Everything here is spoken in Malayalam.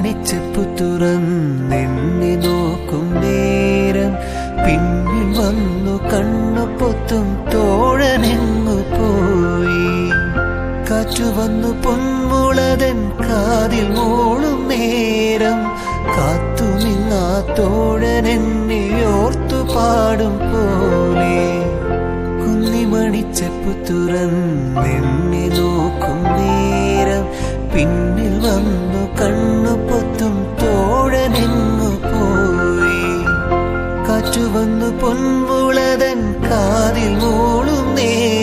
മണിച്ചെപ്പു തുറന്നെണ്ണി നോക്കും നേരം പിന്നിൽ വന്നു കണ്ണു പൊത്തും തോഴനെങ്ങു പോയി. കാറ്റു വന്നു പൊന്മുളതൻ കാതിൽ മൂളും നേരം കാത്തു നിന്നാ തോഴനെന്നെ ഓർത്തു പാടും പോലെ. കുന്നിമണിച്ചെപ്പു തുറന്നെണ്ണി നോക്കും നേരം പിന്നിൽ വന്നു കണ്ണു പൊത്തും തോഴനെങ്ങു പോയി. കാറ്റു വന്നു പൊന്മുളതൻ കാതിൽ മൂളും നേരം